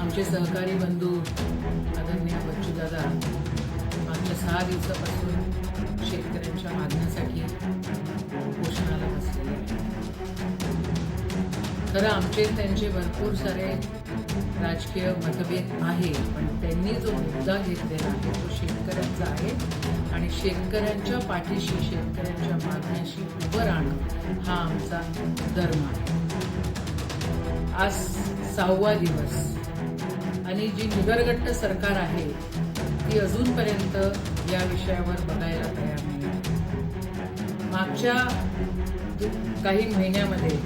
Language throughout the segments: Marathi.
आमचे सहकारी बंधू आदरणीय बच्चूदादा मागच्या 6 दिवसापासून शेतकऱ्यांच्या मागण्यासाठी उपोषणाला बसलेले आहेत. खरं आमचे त्यांचे भरपूर सारे राजकीय मतभेद आहे, पण त्यांनी जो मुद्दा घेतलेला आहे तो शेतकऱ्यांचा आहे आणि शेतकऱ्यांच्या पाठीशी, शेतकऱ्यांच्या मागण्याशी उभं राहणं हा आमचा धर्म आहे. आज 6वा दिवस आणि जी निगरगट्ट सरकार आहे ती अजूनपर्यंत या विषयावर बघायला तयार नाही. मागच्या काही महिन्यामध्ये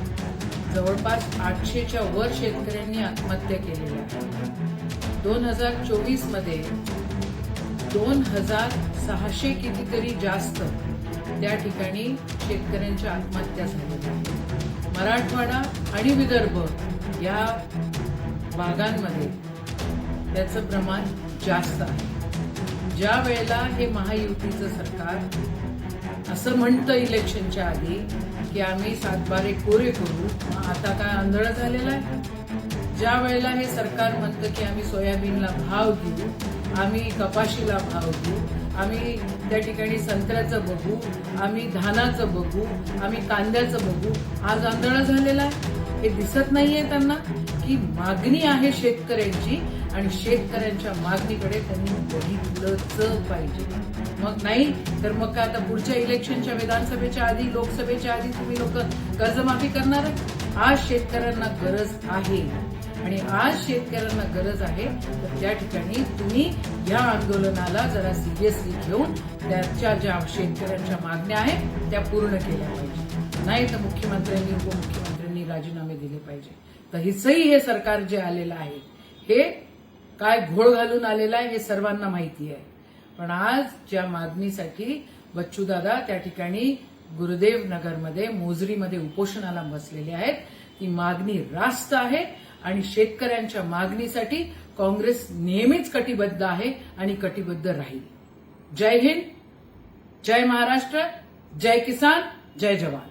जवळपास 800च्या वर शेतकऱ्यांनी आत्महत्या केलेल्या आहेत. 2024 मध्ये 2600 कितीतरी जास्त त्या ठिकाणी शेतकऱ्यांच्या आत्महत्या झालेल्या आहेत. मराठवाडा आणि विदर्भ या भागांमध्ये त्याचं प्रमाण जास्त आहे. ज्या वेळेला हे महायुतीचं सरकार असं म्हणतं इलेक्शनच्या आधी की आम्ही 7-12 कोरे करू, आता काय आंधळ झालेलं आहे. ज्या वेळेला हे सरकार म्हणतं की आम्ही सोयाबीनला भाव देऊ, आम्ही कपाशीला भाव देऊ, आम्ही त्या ठिकाणी संत्र्याचं बघू, आम्ही धानाचं बघू, आम्ही कांद्याचं बघू, आज आंधळ झालेला आहे. हे दिसत नाहीये त्यांना की मागणी आहे शेतकऱ्यांची आणि शेतकऱ्यांच्या मागणीकडे त्यांनी बघितलंच पाहिजे. मग नाही तर मग काय आता पुढच्या इलेक्शनच्या विधानसभेच्या आधी, लोकसभेच्या आधी तुम्ही लोक कर्जमाफी करणार आहे? आज शेतकऱ्यांना गरज आहे आणि आज शेतकऱ्यांना गरज आहे तर त्या ठिकाणी तुम्ही या आंदोलनाला जरा सिरियसली घेऊन त्याच्या ज्या शेतकऱ्यांच्या मागण्या आहेत त्या पूर्ण केल्या पाहिजे. नाही तर मुख्यमंत्र्यांनी, उपमुख्यमंत्र्यांनी राजीनामे दिले पाहिजे. तर हिचंही हे सरकार जे आलेलं आहे हे काय घोळ घालून आलेलं आहे हे सर्वांना माहिती आहे. पण आज ज्या मागणीसाठी बच्चूदादा त्या ठिकाणी गुरुदेव नगरमध्ये, मोजरीमध्ये उपोषणाला बसलेले आहेत, ती मागणी रास्त आहे आणि शेतकऱ्यांच्या मागणीसाठी काँग्रेस नेहमीच कटिबद्ध आहे आणि कटिबद्ध राहील. जय हिंद, जय महाराष्ट्र, जय किसान, जय जवान.